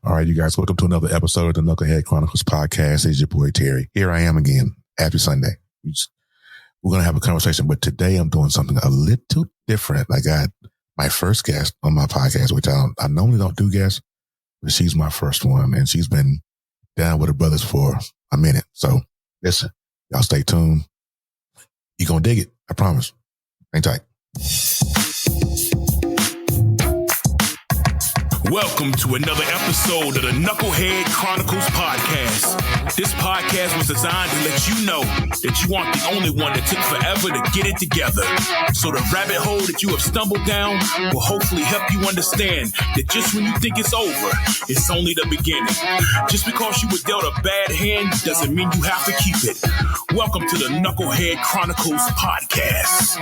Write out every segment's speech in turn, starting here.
All right, you guys, welcome to another episode of the Knucklehead Chronicles podcast. It's your boy, Terry. Here I am again. Happy Sunday. We're going to have a conversation, but today I'm doing something a little different. I got my first guest on my podcast, which I normally don't do guests, but she's my first one, and she's been down with her brothers for a minute. So listen, y'all stay tuned. You're going to dig it. I promise. Hang tight. Welcome to another episode of the Knucklehead Chronicles podcast. This podcast was designed to let you know that you aren't the only one that took forever to get it together. So the rabbit hole that you have stumbled down will hopefully help you understand that just when you think it's over, it's only the beginning. Just because you were dealt a bad hand doesn't mean you have to keep it. Welcome to the Knucklehead Chronicles podcast.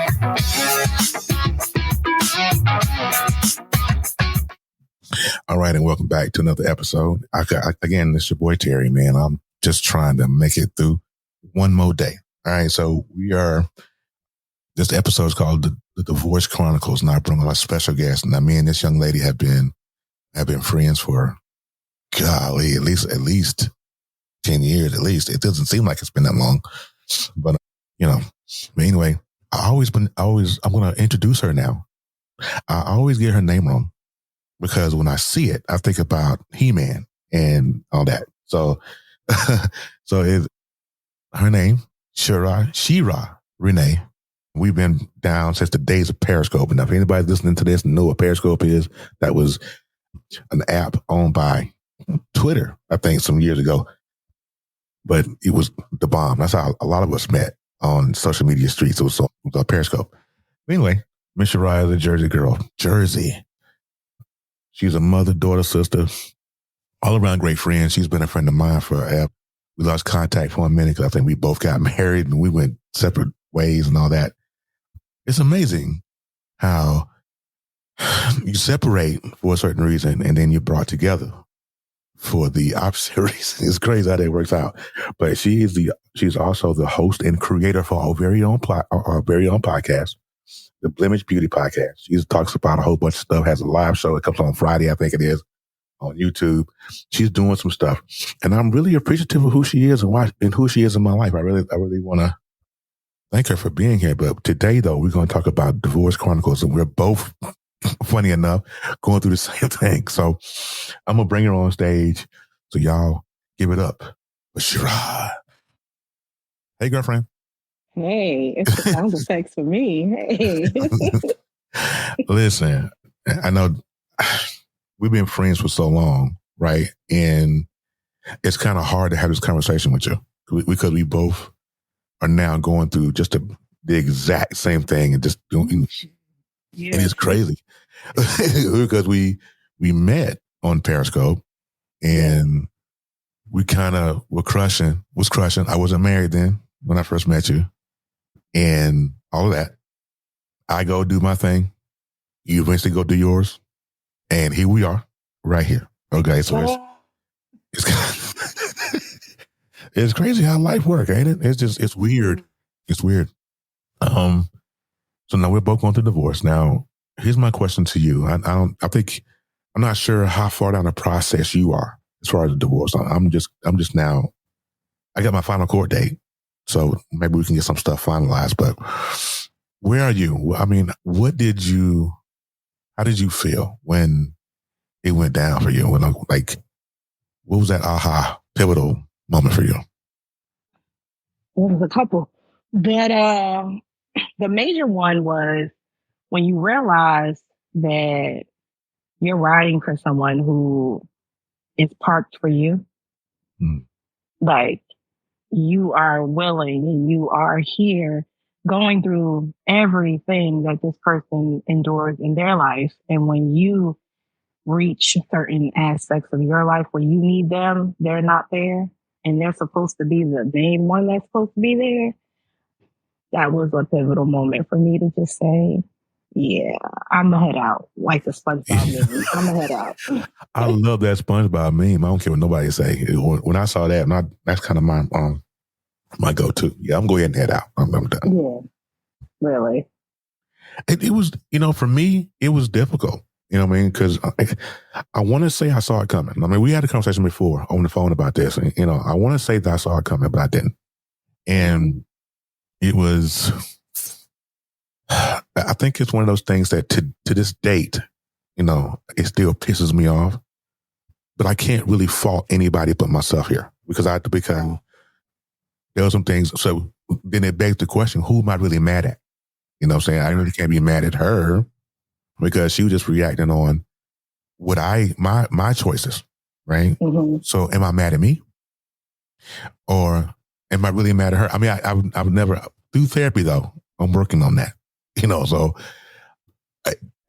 All right, and welcome back to another episode. Again, it's your boy Terry, man. I'm just trying to make it through one more day. All right, so this episode is called the Divorce Chronicles, and I bring on a special guest. Now, me and this young lady have been friends for, golly, at least 10 years, at least. It doesn't seem like it's been that long, but But anyway, I'm going to introduce her now. I always get her name wrong, because when I see it, I think about He-Man and all that. So, her name, SheRa Renee. We've been down since the days of Periscope. And if anybody listening to this know what Periscope is, that was an app owned by Twitter, I think, some years ago. But it was the bomb. That's how a lot of us met on social media streets. It was on Periscope. Anyway, Miss SheRa is a Jersey girl. Jersey. She's a mother, daughter, sister, all around great friend. She's been a friend of mine forever. We lost contact for a minute because I think we both got married and we went separate ways and all that. It's amazing how you separate for a certain reason and then you're brought together for the opposite reason. It's crazy how that works out. But she's also the host and creator for our very own podcast, the Blemish Beauty Podcast. She talks about a whole bunch of stuff, has a live show. It comes on Friday, I think it is, on YouTube. She's doing some stuff. And I'm really appreciative of who she is and who she is in my life. I really want to thank her for being here. But today, though, we're going to talk about Divorce Chronicles. And we're both, funny enough, going through the same thing. So I'm going to bring her on stage. So y'all give it up for SheRa. Hey, girlfriend. Hey, it's the sound effects for me. Hey. Listen, I know we've been friends for so long, right? And it's kind of hard to have this conversation with you because we both are now going through just the exact same thing and just doing, yeah. And it's crazy because we met on Periscope and we kind of was crushing. I wasn't married then when I first met you. And all of that, I go do my thing. You eventually go do yours. And here we are, right here. Okay, so it's crazy how life works, ain't it? It's weird. It's weird. So now we're both going through divorce. Now, here's my question to you. I'm not sure how far down the process you are as far as the divorce. I'm just now, I got my final court date. So maybe we can get some stuff finalized, but where are you? I mean, how did you feel when it went down for you? What was that aha pivotal moment for you? Well, there's a couple, but the major one was when you realize that you're riding for someone who is parked for you. Like, you are willing and you are here going through everything that this person endures in their life. And when you reach certain aspects of your life where you need them, they're not there. And they're supposed to be the main one that's supposed to be there. That was a pivotal moment for me to just say, yeah, I'm gonna head out. Like the SpongeBob meme. I'm gonna head out. I love that SpongeBob meme. I don't care what nobody say. When I saw that, that's kind of my go-to. Yeah, I'm going to head out. I'm done. Yeah, really. It was, for me, it was difficult You know what I mean? Because I want to say I saw it coming. I mean, we had a conversation before on the phone about this. And, you know, I want to say that I saw it coming, but I didn't. And it was, I think it's one of those things that to this date, you know, it still pisses me off. But I can't really fault anybody but myself here because there were some things. So then it begs the question, who am I really mad at? You know what I'm saying? I really can't be mad at her because she was just reacting on what my choices, right? Mm-hmm. So am I mad at me? Or am I really mad at her? I mean, I would never, through therapy though, I'm working on that, you know, so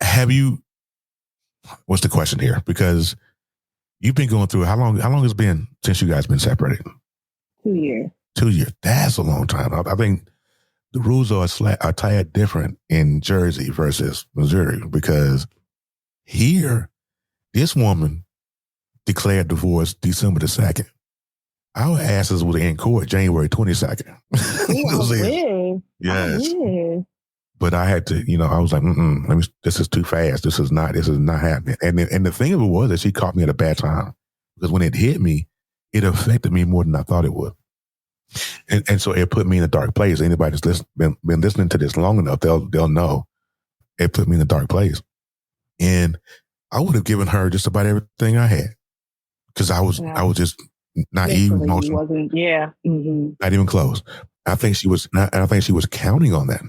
have you, what's the question here? Because you've been going through, how long has it been since you guys been separated? 2 years. 2 years. That's a long time. I think the rules are a tad different in Jersey versus Missouri because here, this woman declared divorce December the 2nd. Our asses were in court January 22nd. Yes. But I had to, you know, I was like, this is too fast. This is not happening. And the thing of it was that she caught me at a bad time because when it hit me, it affected me more than I thought it would. And so it put me in a dark place. Anybody that's been listening to this long enough, they'll know it put me in a dark place. And I would have given her just about everything I had because I was just naive, emotional. Not even close. I think she was counting on that.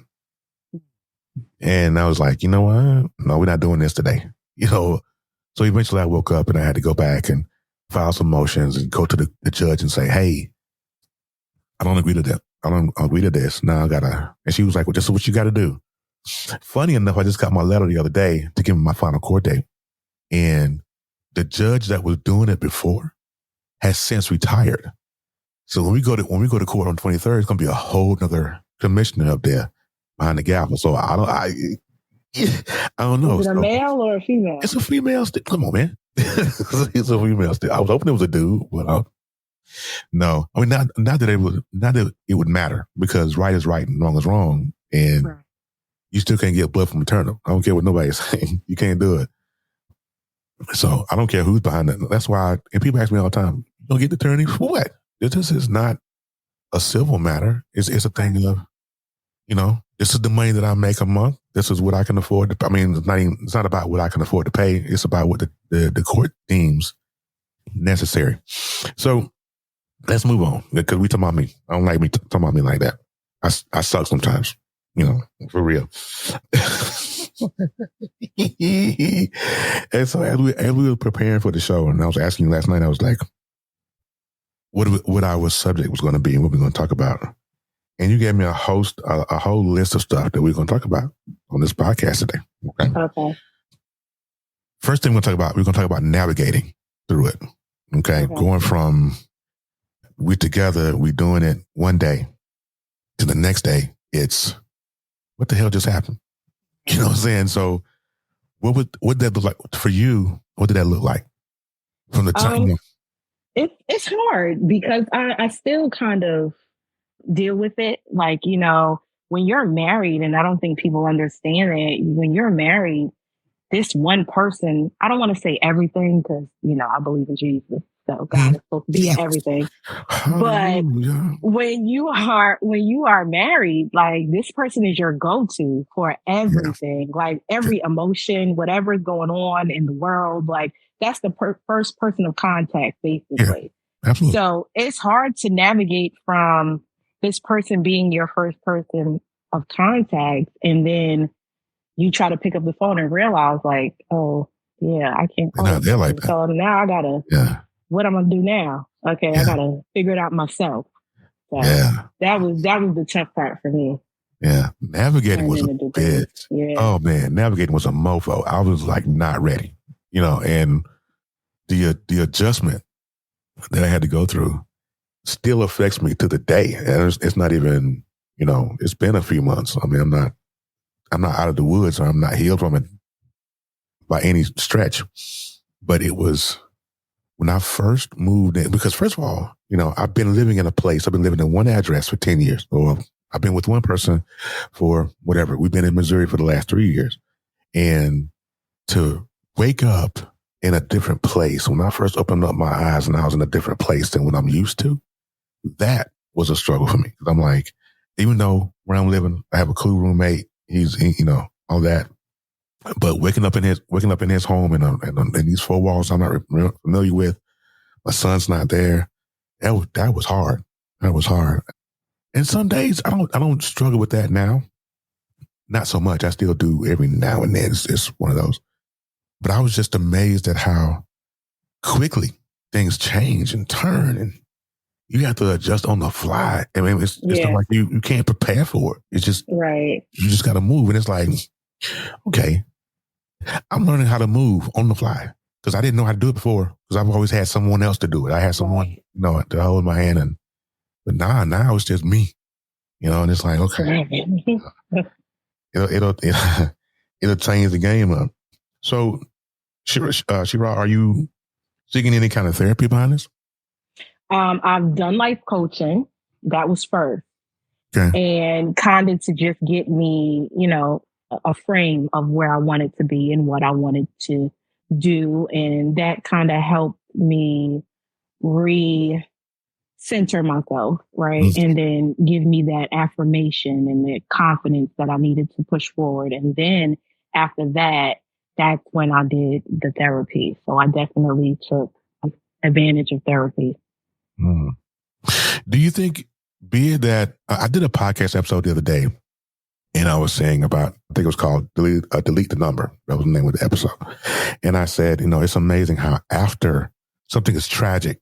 And I was like, you know what? No, we're not doing this today. You know, so eventually I woke up and I had to go back and file some motions and go to the judge and say, hey, I don't agree to that. I don't agree to this. Now I gotta, and she was like, well, this is what you got to do. Funny enough, I just got my letter the other day to give me my final court date. And the judge that was doing it before has since retired. So when we go to court on 23rd, it's going to be a whole nother commissioner up there behind the gavel. So I don't know. Is it a male or a female? It's a female still. Come on, man. It's a female still. I was hoping it was a dude, but no. I mean, not that it would matter because right is right and wrong is wrong. And you still can't get blood from a turnip. I don't care what nobody's saying. You can't do it. So I don't care who's behind it. That's why, and people ask me all the time, you don't get the attorney for what? This is not a civil matter. It's a thing of, you know, this is the money that I make a month. This is what I can afford to, I mean, it's not about what I can afford to pay. It's about what the court deems necessary. So let's move on because we talking about me. I don't like me talking about me like that. I suck sometimes, you know, for real. And so as we were preparing for the show, and I was asking you last night, I was like, what our subject was going to be and what we're going to talk about. And you gave me a whole list of stuff that we're going to talk about on this podcast today. Okay. First thing we're going to talk about navigating through it. Okay. Going from we together, we doing it one day to the next day. It's what the hell just happened? You know what I'm saying? So what did that look like for you? What did that look like from the time? It's hard because I still kind of deal with it. Like, you know, when you're married, and I don't think people understand it, when you're married, this one person, I don't want to say everything because, you know, I believe in Jesus. So God is supposed to be everything. But when you are married, like this person is your go-to for everything, like every emotion, whatever is going on in the world, like that's the first person of contact, basically. Yeah, absolutely. So it's hard to navigate from this person being your first person of contact. And then you try to pick up the phone and realize like, oh yeah, I can't call them. Like that. So now I gotta, what I'm gonna do now? Okay, I gotta figure it out myself. So that was the tough part for me. Yeah, navigating was a bitch. Yeah. Oh man, navigating was a mofo. I was like not ready, you know, and the adjustment that I had to go through still affects me to the day. And it's not even, you know, it's been a few months. I mean, I'm not out of the woods, or I'm not healed from it by any stretch. But it was when I first moved in, because first of all, you know, I've been living in one address for 10 years, or I've been with one person for whatever. We've been in Missouri for the last 3 years. And to wake up in a different place. When I first opened up my eyes and I was in a different place than what I'm used to, that was a struggle for me. Because I'm like, even though where I'm living, I have a cool roommate. All that. But waking up in his home and these four walls I'm not familiar with, my son's not there. That was hard. That was hard. And some days I don't struggle with that now. Not so much. I still do every now and then. It's one of those. But I was just amazed at how quickly things change and turn, and you have to adjust on the fly. I mean, it's not like you can't prepare for it. It's just right. You just got to move, and it's like, okay, I'm learning how to move on the fly because I didn't know how to do it before because I've always had someone else to do it. I had someone, to hold my hand, but now it's just me, and it's like, okay, it'll change the game up. So, SheRa, are you seeking any kind of therapy behind this? I've done life coaching. That was first. Okay. And kind of to just get me, a frame of where I wanted to be and what I wanted to do. And that kind of helped me recenter myself, right? Mm-hmm. And then give me that affirmation and the confidence that I needed to push forward. And then after that, that's when I did the therapy. So I definitely took advantage of therapy. Mm. Do you think, be it that I did a podcast episode the other day, and I was saying about, I think it was called Delete the Number. That was the name of the episode. And I said, it's amazing how after something as tragic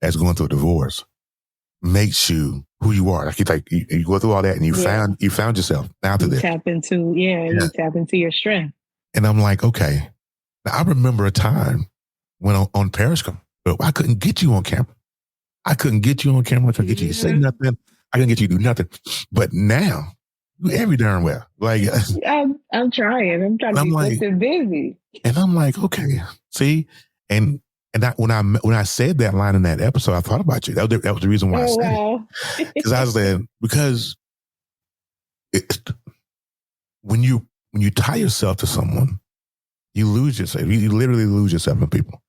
as going through a divorce makes you who you are. Like you go through all that and you found yourself after this. You tap into your strength. And I'm like, okay. Now, I remember a time when on Periscope, I couldn't get you on camera. I couldn't get you on camera. I couldn't get you to say nothing. I couldn't get you to do nothing. But now, you every darn well. Like I'm trying. I'm trying to be busy. And I'm like, okay, see, and when I said that line in that episode, I thought about you. That was the reason why I said it. Because I said, because when you tie yourself to someone, you lose yourself. You literally lose yourself in people,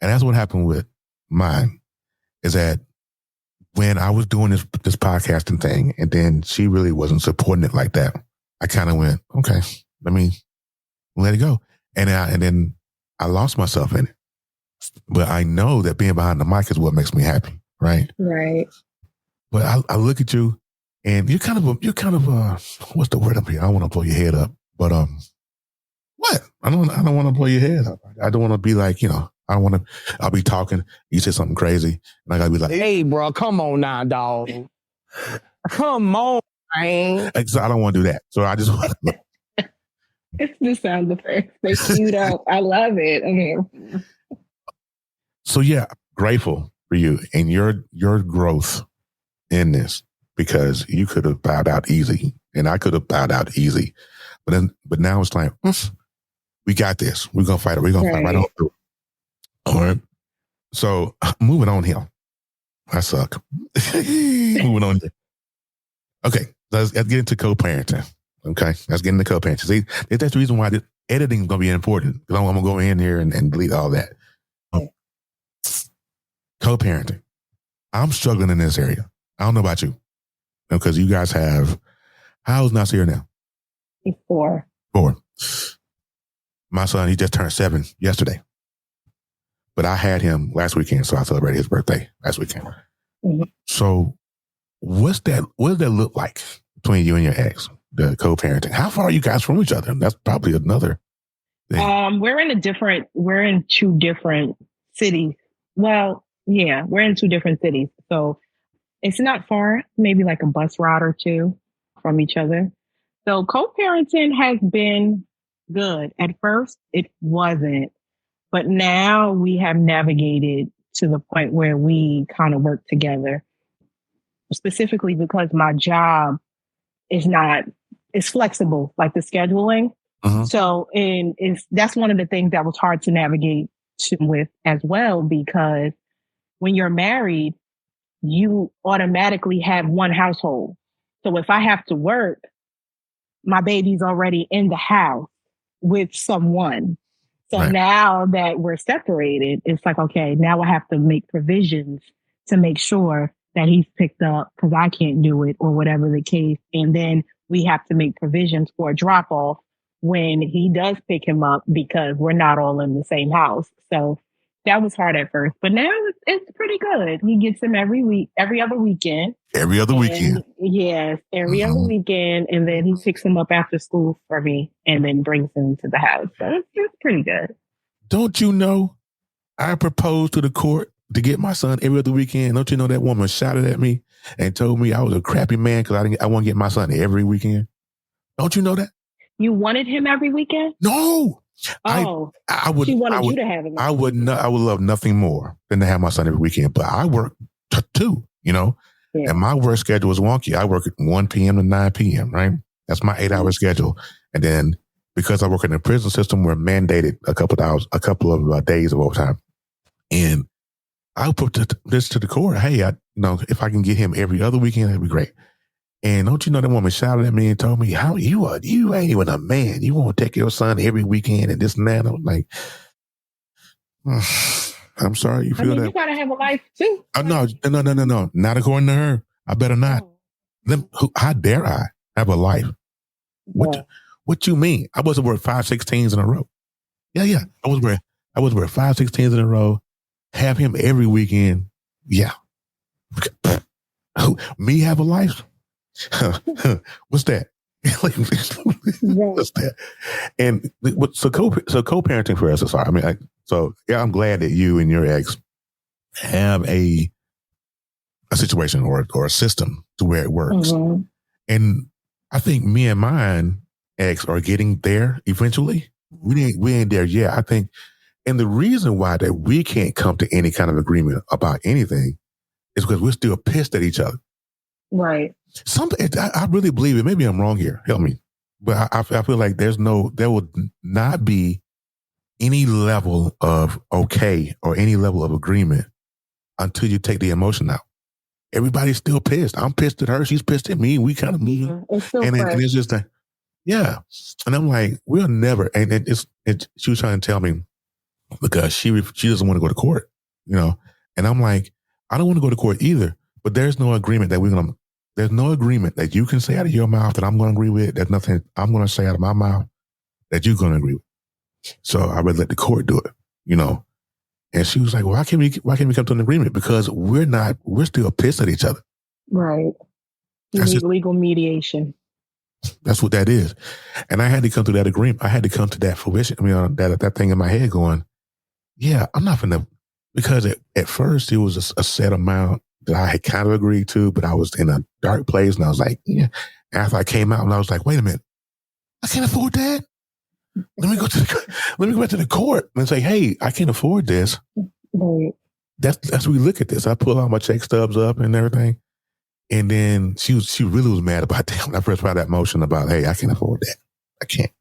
and that's what happened with mine. Is that when I was doing this podcasting thing, and then she really wasn't supporting it like that, I kind of went, okay, let me let it go. And then I lost myself in it. But I know that being behind the mic is what makes me happy, right? Right. But I look at you, and you're kind of what's the word up here? I don't want to blow your head up, but what? I don't want to blow your head up. I don't want to be like, I'll be talking, you say something crazy, and I gotta be like, hey, bro, come on now, dog. Come on, man. So I don't want to do that. So I just want to. It's the sound effects. They queued up. I love it. I mean. So yeah, grateful for you and your growth in this, because you could have bowed out easy, and I could have bowed out easy, but now it's like, we got this. We're gonna fight it. We're gonna fight right on through. All right. So moving on here. I suck. Moving on here. Okay. Let's get into co-parenting. Okay. Let's get into co-parenting. See, that's the reason why the editing is going to be important. Because I'm going to go in here and delete all that. Co-parenting. I'm struggling in this area. I don't know about you. Because you guys have, how's Nasir now? He's 4. 4. My son, he just turned 7 yesterday. But I had him last weekend, so I celebrated his birthday last weekend. Mm-hmm. So what does that look like between you and your ex, the co-parenting? How far are you guys from each other? That's probably another thing. We're in 2 different cities. Well, yeah, we're in 2 different cities. So it's not far, maybe like a bus ride or 2 from each other. So co-parenting has been good. At first, it wasn't. But now we have navigated to the point where we kind of work together, specifically because my job is flexible, like the scheduling. Uh-huh. So that's one of the things that was hard to navigate with as well, because when you're married, you automatically have one household. So if I have to work, my baby's already in the house with someone. So Right. now that we're separated, it's like, okay, now I have to make provisions to make sure that he's picked up because I can't do it or whatever the case. And then we have to make provisions for a drop off when he does pick him up because we're not all in the same house. So that was hard at first, but now it's pretty good. He gets him every week, every other weekend. Every other weekend. Yes, every other weekend. And then he picks him up after school for me and then brings him to the house. So it's pretty good. Don't you know I proposed to the court to get my son every other weekend? Don't you know that woman shouted at me and told me I was a crappy man because I want to get my son every weekend? Don't you know that? You wanted him every weekend? No. Oh, I would. She wanted you to have him. I would love nothing more than to have my son every weekend. But I work too, and my work schedule is wonky. I work at 1 p.m. to 9 p.m. Right? That's my 8-hour schedule. And then because I work in the prison system, we're mandated a couple of days of overtime. And I put this to the court. Hey, if I can get him every other weekend, that'd be great. And don't you know that woman shouted at me and told me, how you ain't even a man. You won't take your son every weekend and this and that. I'm like, I'm sorry you feel that. You gotta have a life too. No. Not according to her. I better not. How dare I have a life? What you mean? I wasn't worth 5 16s in a row. Yeah. I was worth 5 16s in a row. Have him every weekend. Yeah. Me have a life? What's that? What's that? And so co-parenting for us is hard. I mean, I'm glad that you and your ex have a situation or a system to where it works. Mm-hmm. And I think me and mine ex are getting there eventually. We ain't there yet. I think, and the reason why that we can't come to any kind of agreement about anything is because we're still pissed at each other. Right. I really believe it. Maybe I'm wrong here. Help me. But I feel like there will not be any level of okay or any level of agreement until you take the emotion out. Everybody's still pissed. I'm pissed at her. She's pissed at me. We kind of move. And it's just yeah. And I'm like, we'll never. And she was trying to tell me because she doesn't want to go to court, And I'm like, I don't want to go to court either. But there's no agreement that there's no agreement that you can say out of your mouth that I'm going to agree with. There's nothing I'm going to say out of my mouth that you're going to agree with. So I would let the court do it, And she was like, well, why can't we come to an agreement? Because we're still pissed at each other. Right. You need legal mediation. That's what that is. And I had to come to that agreement. I had to come to that fruition. That thing in my head going, yeah, I'm not going to, because at first it was a set amount that I had kind of agreed to, but I was in a dark place and I was like, yeah. After I came out and I was like, wait a minute, I can't afford that. Let me go back to the court and say, hey, I can't afford this. Right. That's what we look at this. I pull all my check stubs up and everything. And then she really was mad about that when I first found that motion about, hey, I can't afford that. I can't.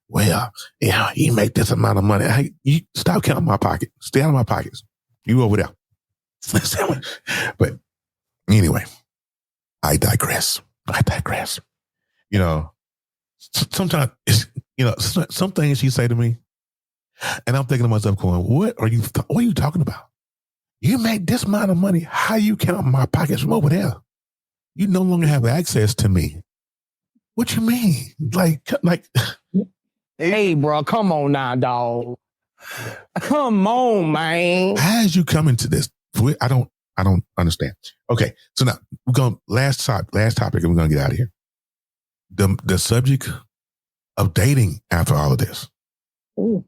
Well, yeah, you make this amount of money. Hey, you stop counting my pocket. Stay out of my pockets. You over there. But anyway, I digress. Sometimes, some things she say to me, and I'm thinking to myself going, what are you talking about? You make this amount of money. How you count my pockets from over there? You no longer have access to me. What you mean? Like, hey, bro, come on now, dog. Come on, man. How is you coming to this? I don't understand. Okay, so now we're going last topic, and we're gonna get out of here. The subject of dating after all of this. Ooh.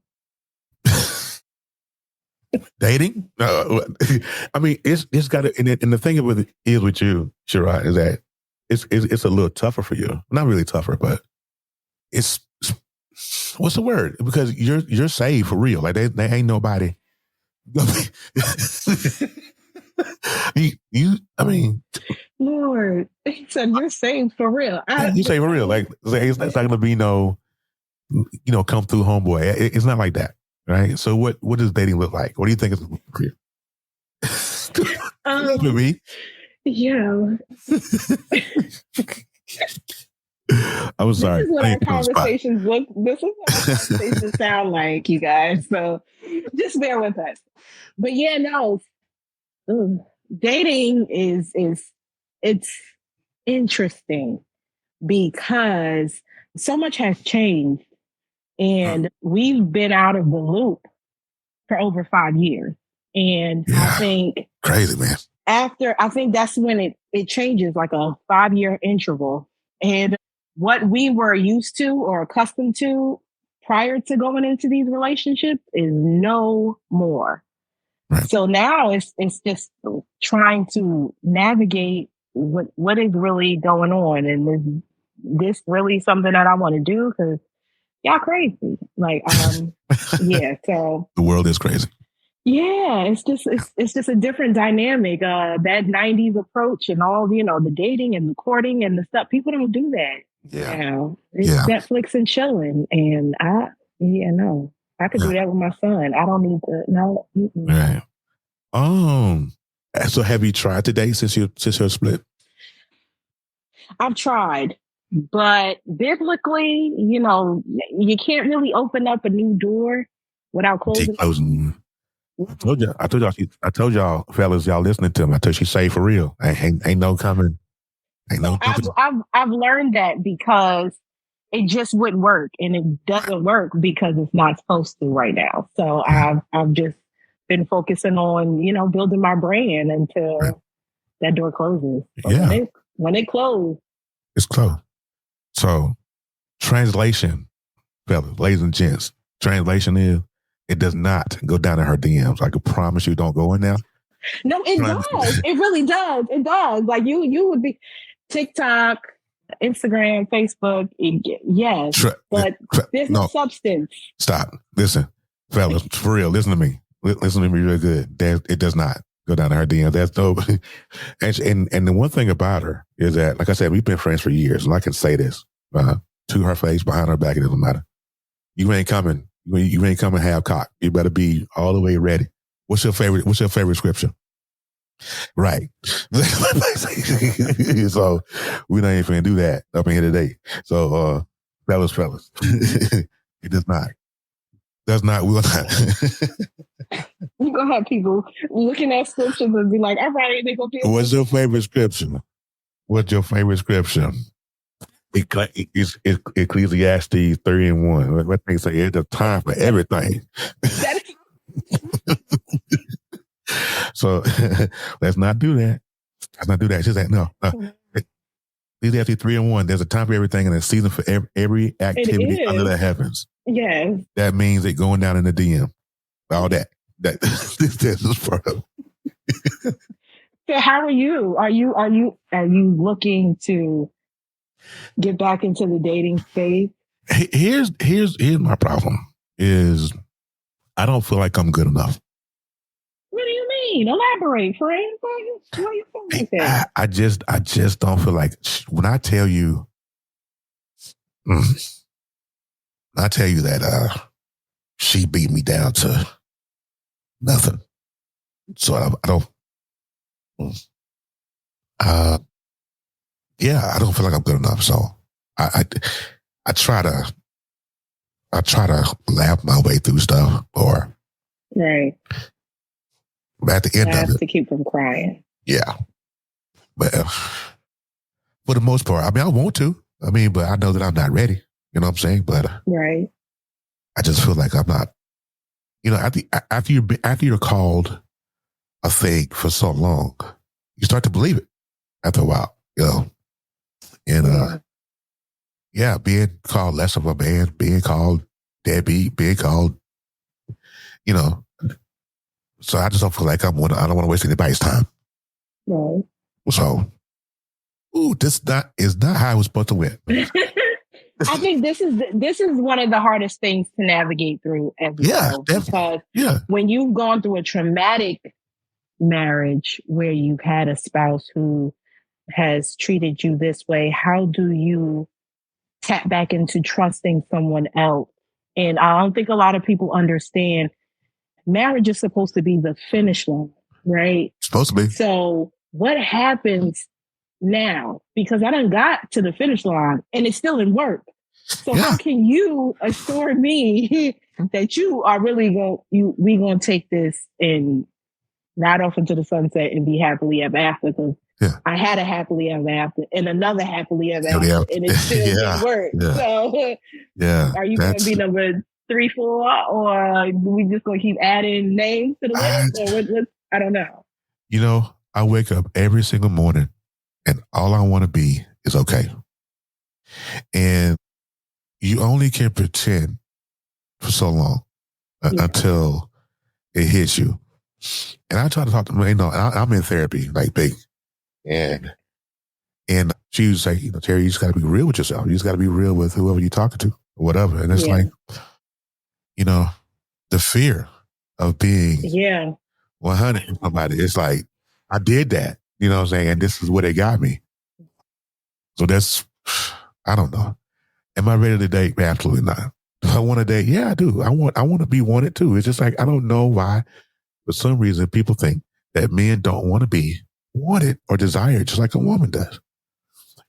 Dating? I mean, it's got to, and the thing with it is with you, SheRa, is that it's a little tougher for you. Not really tougher, but it's what's the word? Because you're saved for real. Like they ain't nobody. I mean, Lord, he said you're saved for real. You saved for real. Like it's not gonna be no, come through homeboy. It's not like that, right? So what does dating look like? What do you think is for you? Yeah. I'm sorry. This is what I our ain't put on the spot. conversations look. This is what our conversations sound like, you guys. So just bear with us. But yeah, no, dating is it's interesting because so much has changed, and we've been out of the loop for over 5 years. And I think crazy, man. I think that's when it changes, like a 5-year interval. And what we were used to or accustomed to prior to going into these relationships is no more. Right. So now it's just trying to navigate what is really going on, and is this really something that I want to do? Because y'all crazy. Like, yeah. So the world is crazy. Yeah, it's just a different dynamic. That 90s approach and all, the dating and the courting and the stuff. People don't do that. Yeah. Now. It's Netflix and chilling. And no. I could do that with my son. I don't need to no. Right. So have you tried to date since you're split? I've tried. But biblically, you can't really open up a new door without closing. I told y'all, fellas, y'all listening to me. I told you she's saved for real. Ain't no coming. I've learned that because it just wouldn't work, and it doesn't work because it's not supposed to right now. So I've just been focusing on building my brand until that door closes. But when it closed, it's closed. So translation, fellas, ladies and gents, translation is it does not go down in her DMs. I can promise you, don't go in there. No, it does. It really does. It does. Like you would be TikTok, Instagram, Facebook. Yes, but there's no substance. Stop. Listen, fellas, for real. Listen to me. Listen to me real good. It does not go down to her DMs. That's no. And the one thing about her is that, like I said, we've been friends for years, and I can say this to her face, behind her back. It doesn't matter. You ain't coming. You ain't coming half cocked. You better be all the way ready. What's your favorite scripture? Right. So we're not even finna do that up in here today. So fellas, it does not. We will not. You're gonna have people looking at scriptures and be like, all right, they gonna be. What's your favorite scripture? What's your favorite scripture? It's Ecclesiastes 3:1. What they say, it's a time for everything. So let's not do that. She's like, no. Ecclesiastes 3:1. There's a time for everything and a season for every activity under the heavens. Yes. That means it going down in the DM. All that. This is part of. So how are you? Are you looking to get back into the dating space? Here's my problem is I don't feel like I'm good enough. What do you mean? Elaborate, friend. What do you think like that? I just don't feel like when I tell you that she beat me down to nothing. So I don't I don't feel like I'm good enough. So I try to laugh my way through stuff, or right. But at the end of it, to keep from crying. Yeah, but for the most part, I mean, I want to. I mean, but I know that I'm not ready. You know what I'm saying? But right. I just feel like I'm not. You know, after you're called a thing for so long, you start to believe it after a while. You know. And being called less of a man, being called deadbeat, being called, so I just don't feel like I don't want to waste anybody's time. Right. So, this is not how I was supposed to win. I think this is one of the hardest things to navigate through as well. Because when you've gone through a traumatic marriage where you've had a spouse who has treated you this way, how do you tap back into trusting someone else? And I don't think a lot of people understand marriage is supposed to be the finish line, right? Supposed to be. So what happens now because I done got to the finish line and it's still in work. So how can you assure me that you are really we gonna take this and ride off into the sunset and be happily ever after? Because I had a happily ever after and another happily ever after, and it still didn't work. So are you gonna be number 3, 4, or are we just gonna keep adding names to the list? Or I don't know. You know, I wake up every single morning and all I want to be is okay. And you only can pretend for so long until it hits you. And I try to talk to them, I'm in therapy, like big. And she was like, Terry, you just got to be real with yourself. You just got to be real with whoever you're talking to or whatever. And it's like, the fear of being 100 with somebody. It's like, I did that, you know what I'm saying? And this is where they got me. So that's, I don't know. Am I ready to date? Absolutely not. Do I want to date? Yeah, I do. I want to be wanted too. It's just like, I don't know why, for some reason, people think that men don't want to be wanted or desired just like a woman does.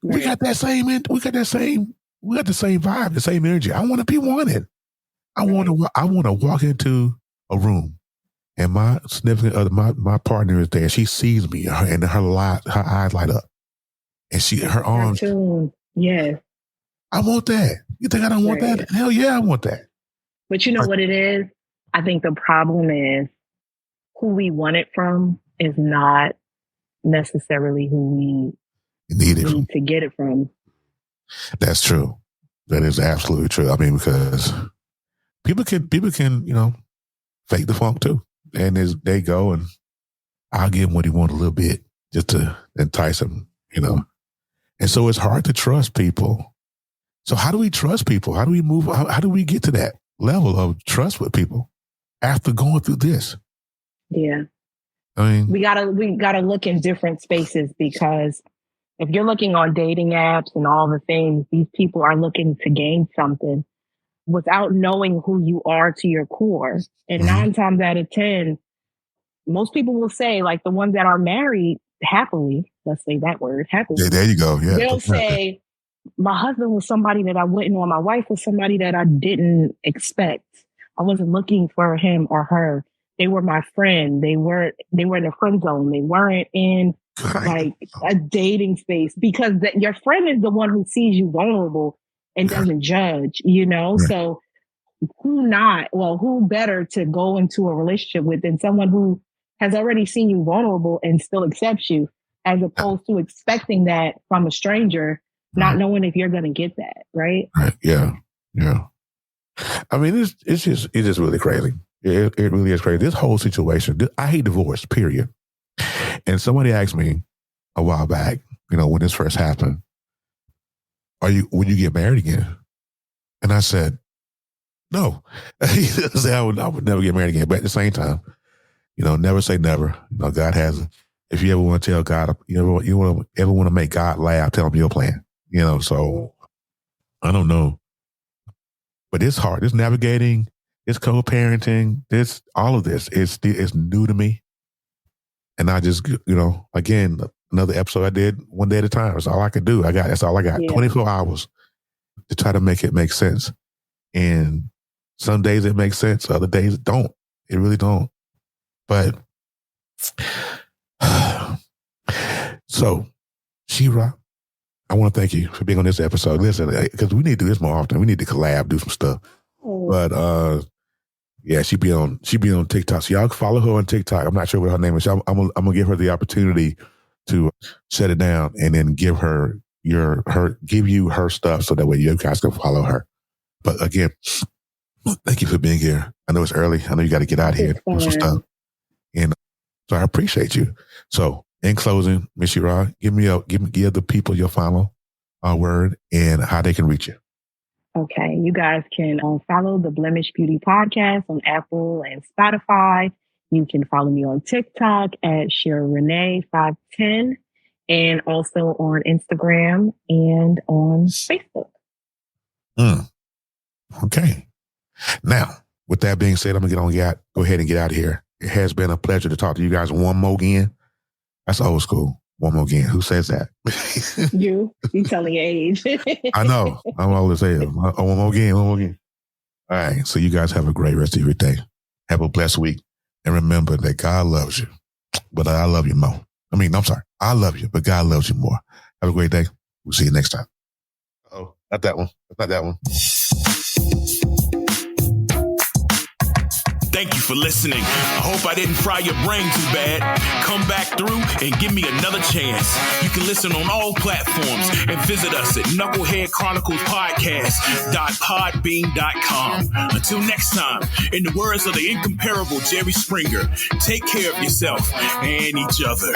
Right. We got the same vibe, the same energy. I want to be wanted. I want to walk into a room and my significant other, my partner is there. She sees me and her eyes light up. And her arms. Yes. I want that. You think I don't want that? Hell yeah, I want that. But you know what it is? I think the problem is who we want it from is not necessarily who we need to get it from. That's true. That is absolutely true. I mean, because people can, fake the funk too. And they go and I'll give him what he wants a little bit just to entice him, And so it's hard to trust people. So how do we trust people? How do we move? How do we get to that level of trust with people after going through this? Yeah. I mean, we gotta look in different spaces, because if you're looking on dating apps and all the things, these people are looking to gain something without knowing who you are to your core. And 9 times out of 10, most people will say, like the ones that are married happily, let's say that word, happily. Yeah, there you go. Yeah. They'll say, my husband was somebody that I wouldn't, or my wife was somebody that I didn't expect. I wasn't looking for him or her. They were my friend. They were in a friend zone. They weren't in like a dating space, because your friend is the one who sees you vulnerable and doesn't judge, So who better to go into a relationship with than someone who has already seen you vulnerable and still accepts you, as opposed to expecting that from a stranger, not knowing if you're going to get that, right? Yeah. Yeah. I mean, it's just really crazy. It really is crazy. This whole situation, I hate divorce, period. And somebody asked me a while back, when this first happened, would you get married again? And I said, no. I would never get married again. But at the same time, never say never. God has, if you ever want to tell God, you ever want to make God laugh, tell him your plan. So I don't know. But it's hard. It's navigating, it's co-parenting, all of this is new to me. And I just, again, another episode I did one day at a time. That's all I could do. That's all I got. 24 hours to try to make it make sense. And some days it makes sense. Other days it don't. It really don't. But so, SheRa, I want to thank you for being on this episode. Listen, because we need to do this more often. We need to collab, do some stuff. But she be on TikTok. So y'all can follow her on TikTok. I'm not sure what her name is. I'm gonna give her the opportunity to shut it down and then give you her stuff, so that way you guys can follow her. But again, thank you for being here. I know it's early. I know you got to get out here and do some stuff. And so I appreciate you. So in closing, Miss SheRa, give the people your final word and how they can reach you. Okay, you guys can follow the Blemish Beauty Podcast on Apple and Spotify. You can follow me on TikTok at SheRa Renee 510, and also on Instagram and on Facebook. Okay. Now, with that being said, I'm gonna go ahead and get out of here. It has been a pleasure to talk to you guys one more again. That's old school. One more again. Who says that? You telling your age. I know. I'm always saying, one more again. All right. So you guys have a great rest of your day. Have a blessed week. And remember that God loves you, but I love you more. I'm sorry. I love you, but God loves you more. Have a great day. We'll see you next time. Oh, not that one. Not that one. Thank you for listening. I hope I didn't fry your brain too bad. Come back through and give me another chance. You can listen on all platforms and visit us at knuckleheadchroniclespodcast.podbean.com. Until next time, in the words of the incomparable Jerry Springer, take care of yourself and each other.